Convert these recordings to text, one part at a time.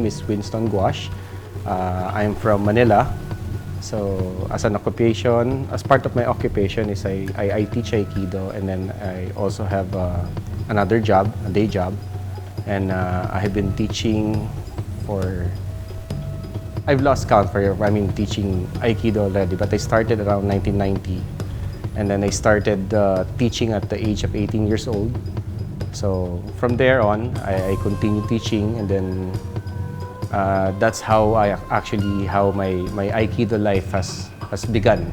is Winston Guash. I'm from Manila. So as an occupation, as part of my occupation is I teach Aikido, and then I also have another job, a day job. And I have been teaching for, I've lost count teaching Aikido already, but I started around 1990. And then I started teaching at the age of 18 years old. So from there on, I continued teaching, and then that's how my Aikido life has begun.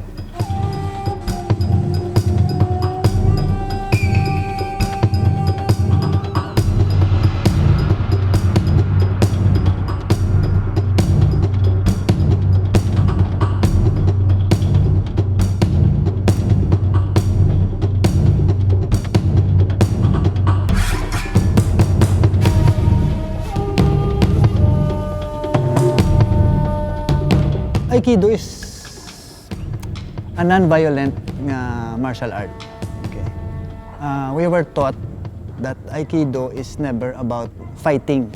Aikido is a non-violent martial art. Okay. We were taught that Aikido is never about fighting.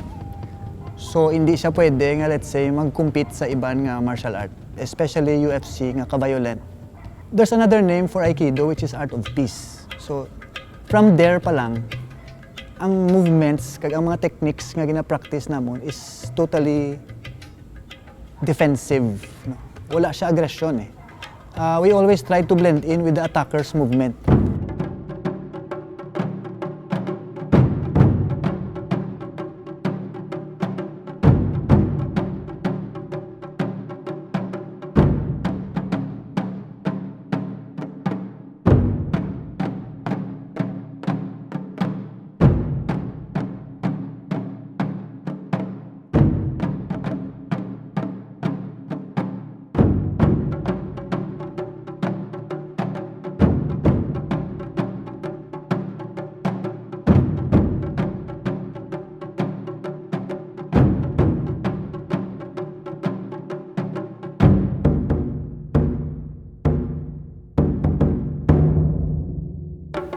So hindi siya pwede nga, let's say, mag-compete sa ibang martial art, especially UFC nga ka-violent. There's another name for Aikido, which is art of peace. So from there pa lang, ang movements kag ang mga techniques nga gina-practice namon is totally defensive. No? Wala siya aggression eh. We always try to blend in with the attacker's movement.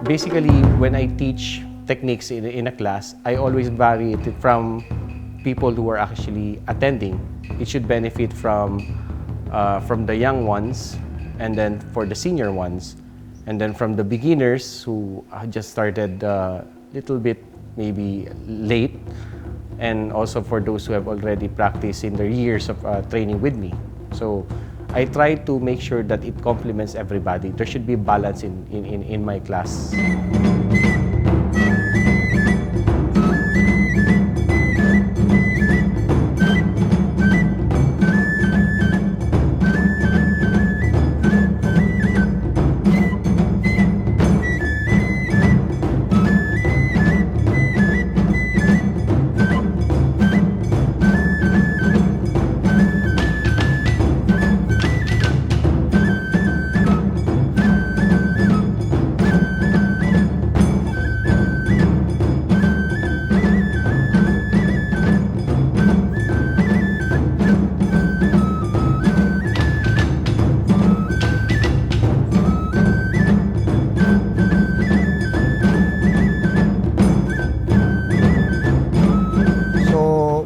Basically, when I teach techniques in a class, I always vary it from people who are actually attending. It should benefit from the young ones, and then for the senior ones, and then from the beginners who just started a little bit maybe late, and also for those who have already practiced in their years of training with me. So I try to make sure that it complements everybody. There should be balance in my class.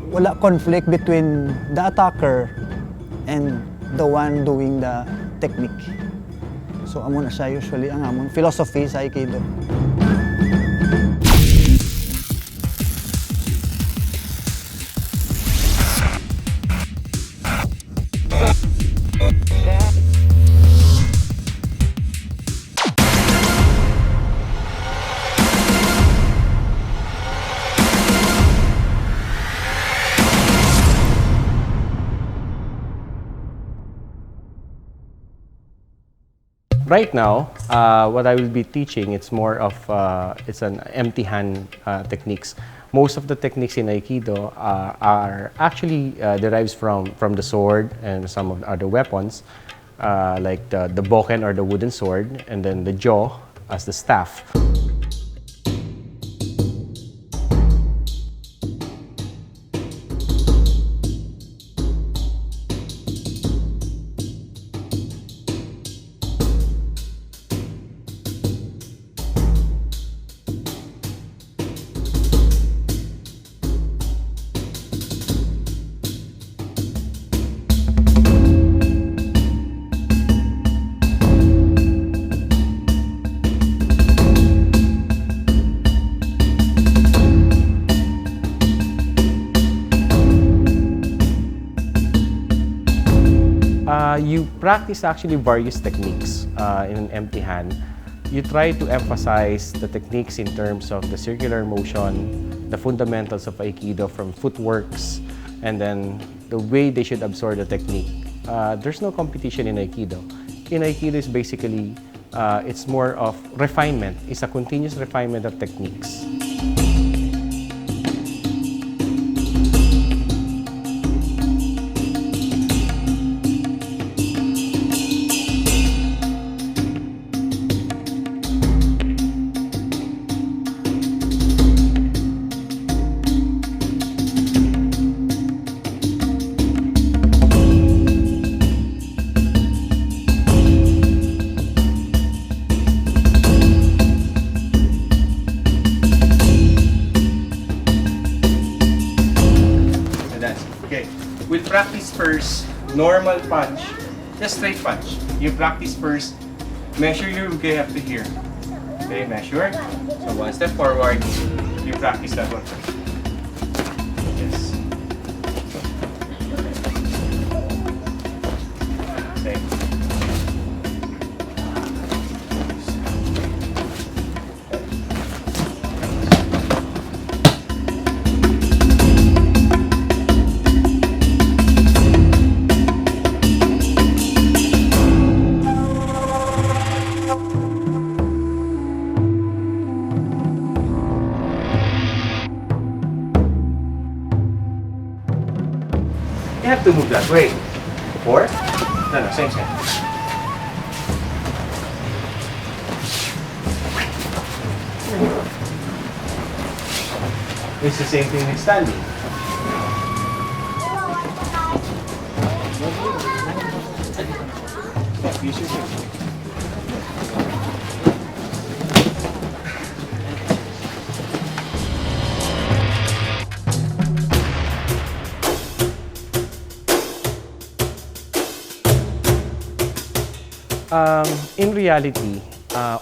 Wala conflict between the attacker and the one doing the technique. So amo na siya usually ang amon philosophy sa Aikido. Right now, what I will be teaching, it's more of it's an empty hand techniques. Most of the techniques in Aikido are actually derives from the sword and some of the other weapons, like the boken or the wooden sword, and then the jaw as the staff. you practice actually various techniques in an empty hand. You try to emphasize the techniques in terms of the circular motion, the fundamentals of Aikido from footworks, and then the way they should absorb the technique. There's no competition in Aikido. In Aikido is basically, it's more of refinement. It's a continuous refinement of techniques. Okay, we'll practice first normal punch, just straight punch. You practice first, measure your uke up to here. Okay, measure. So one step forward, you practice that one first. Yes. Same. You have to move that way. 4? No, same. It's the same thing with standing. Yeah, use your feet. In reality,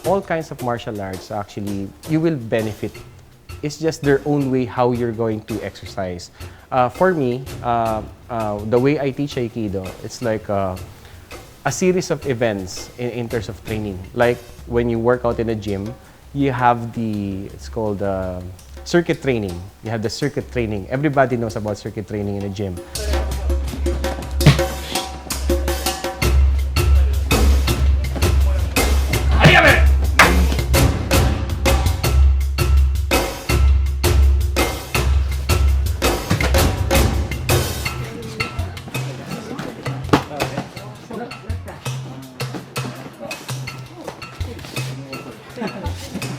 all kinds of martial arts actually, you will benefit. It's just their own way how you're going to exercise. For me, the way I teach Aikido, it's like a series of events in terms of training. Like when you work out in a gym, you have it's called circuit training. You have the circuit training. Everybody knows about circuit training in a gym.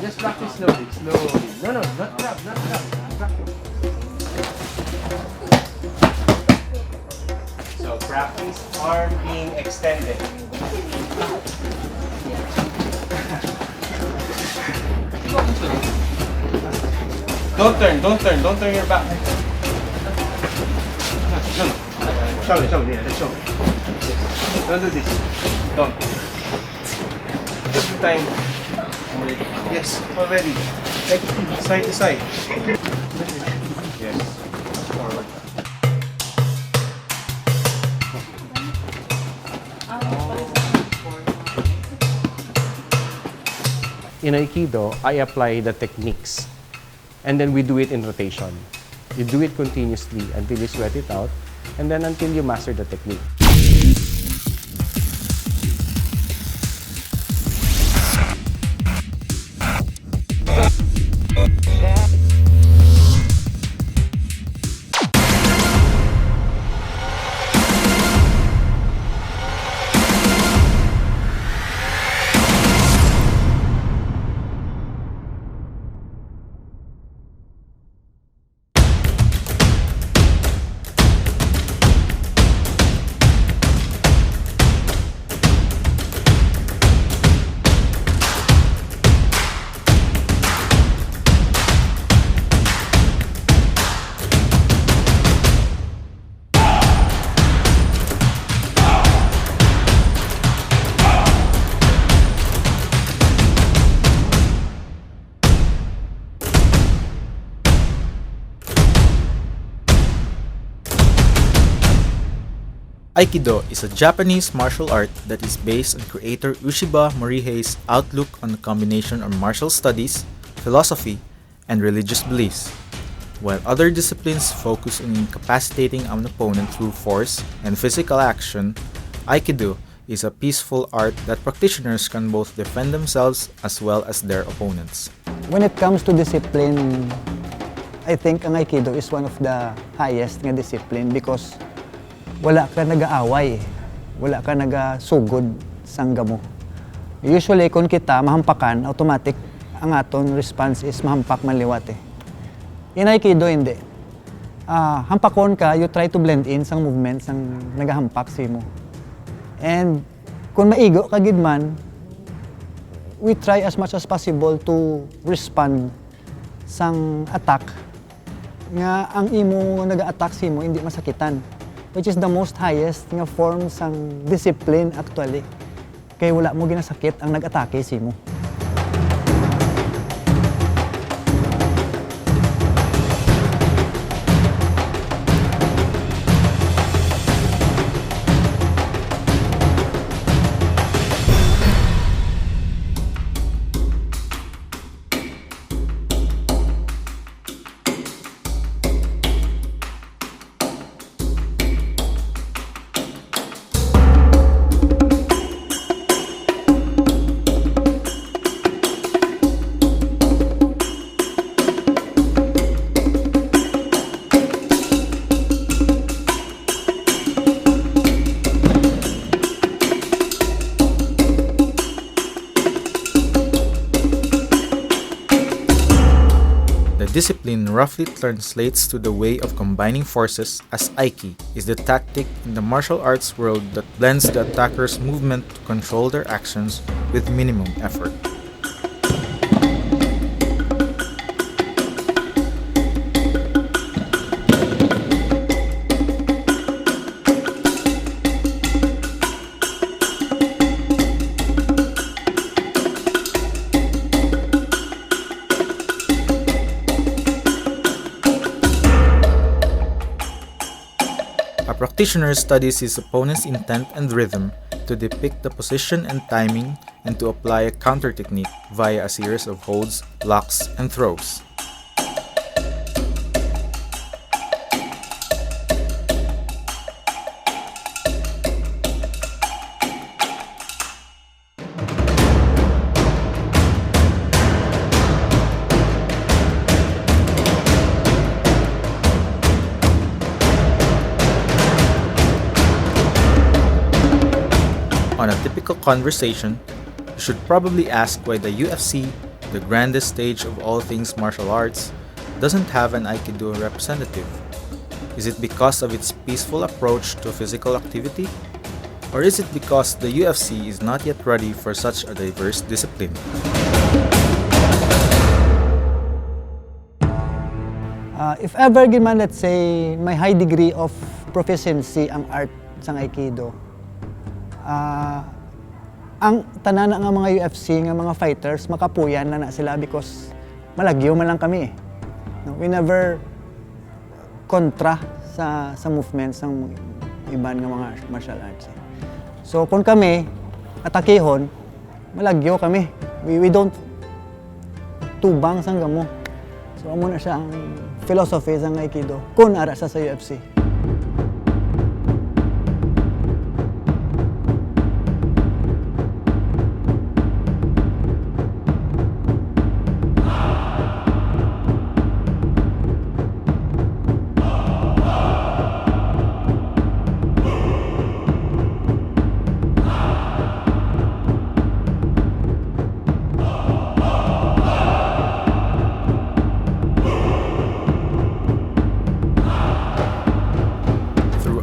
Just practice slowly. No, not grab. Practice. So practice arm being extended. Don't turn your back. Show me, show me. Don't do this. Don't. Just the time. Yes, already. Like side to side. Yes. Forward. In Aikido, I apply the techniques and then we do it in rotation. You do it continuously until you sweat it out and then until you master the technique. Aikido is a Japanese martial art that is based on creator Ushiba Morihei's outlook on the combination of martial studies, philosophy, and religious beliefs. While other disciplines focus on incapacitating an opponent through force and physical action, Aikido is a peaceful art that practitioners can both defend themselves as well as their opponents. When it comes to discipline, I think ang Aikido is one of the highest nga discipline because wala ka nag-aaway, wala ka nagasugod sangga mo. Usually, kung kita mahampakan, automatic, ang aton response is mahampak maliwat eh. In Aikido, hindi. Hampakon ka, you try to blend in sang movement sang nagahampak si mo. And kung maigo ka gid man, we try as much as possible to respond sang attack nga ang imo naga-attack si mo hindi masakitan, which is the most highest nga form sang discipline actually. Kaya wala mo ginasakit ang nag-atake si mo. Discipline roughly translates to the way of combining forces, as Aiki is the tactic in the martial arts world that blends the attacker's movement to control their actions with minimum effort. A practitioner studies his opponent's intent and rhythm to depict the position and timing and to apply a counter technique via a series of holds, locks, and throws. On a typical conversation, you should probably ask why the UFC, the grandest stage of all things martial arts, doesn't have an Aikido representative. Is it because of its peaceful approach to physical activity? Or is it because the UFC is not yet ready for such a diverse discipline? If ever gid man, let's say, may high degree of proficiency ang art sang Aikido, ang tanan nga mga UFC nga mga fighters makapuyan na sila because malagyo man lang kami eh. No, we never kontra sa movements ng iban nga mga martial arts eh. So kung kami atakehon, malagyo kami. We don't tubang sang gamo. So amo na siya ang philosophy sang Aikido kun ara sa UFC.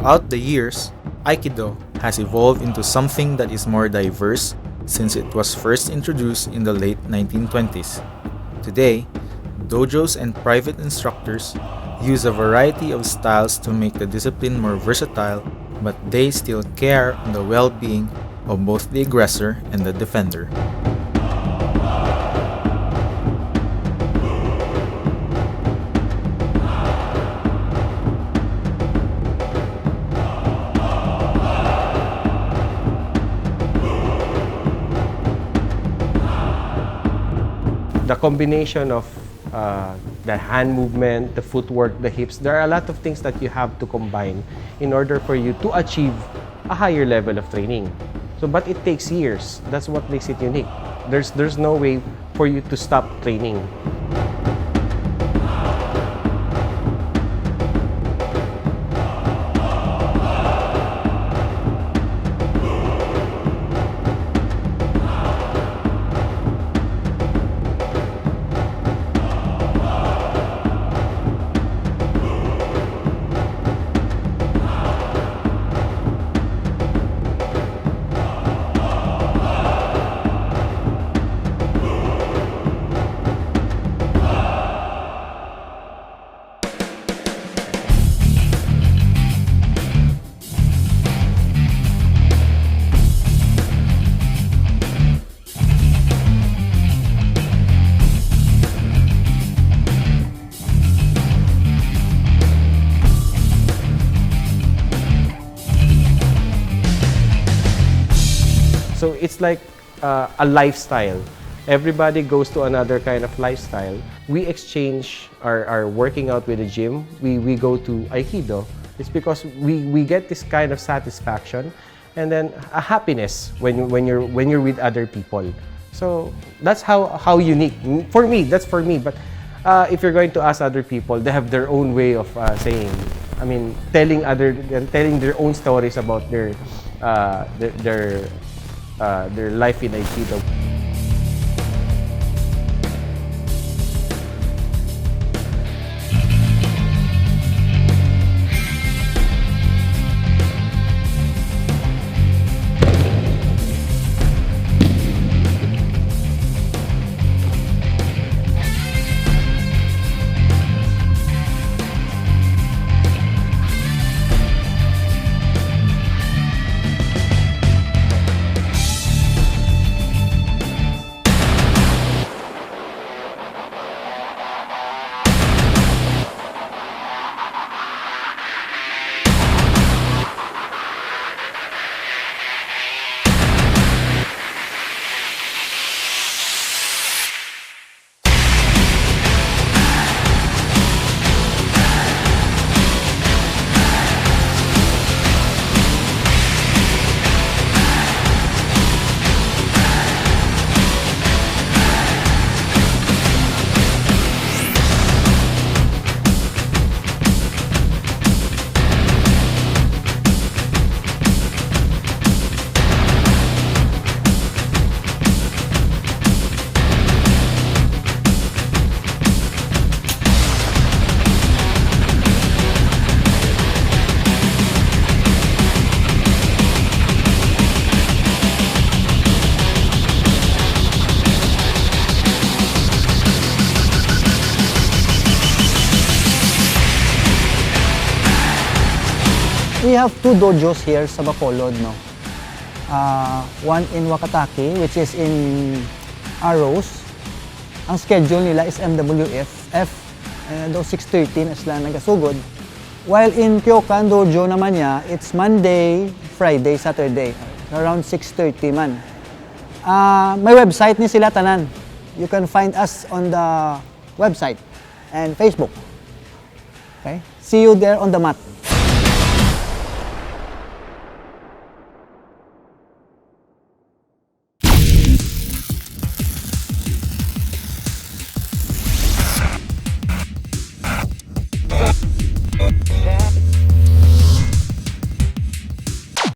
Throughout the years, Aikido has evolved into something that is more diverse since it was first introduced in the late 1920s. Today, dojos and private instructors use a variety of styles to make the discipline more versatile, but they still care on the well-being of both the aggressor and the defender. the combination of the hand movement, the footwork, the hips, there are a lot of things that you have to combine in order for you to achieve a higher level of training. So, but it takes years. That's what makes it unique. There's no way for you to stop training. So it's like a lifestyle. Everybody goes to another kind of lifestyle. We exchange our working out with the gym. We go to Aikido. It's because we get this kind of satisfaction and then a happiness when you're with other people. So that's how unique. For me, that's for me. But if you're going to ask other people, they have their own way of saying. I mean, telling their own stories about their life in Aikido. We have two dojos here sa Bacolod, no? One in Wakatake, which is in Arrows. Ang schedule nila is MWF, daw 6:30 na sila nagasugod. While in Kyokan Dojo naman niya, it's Monday, Friday, Saturday, around 6:30 man. May website ni sila tanan. You can find us on the website and Facebook. Okay? See you there on the mat.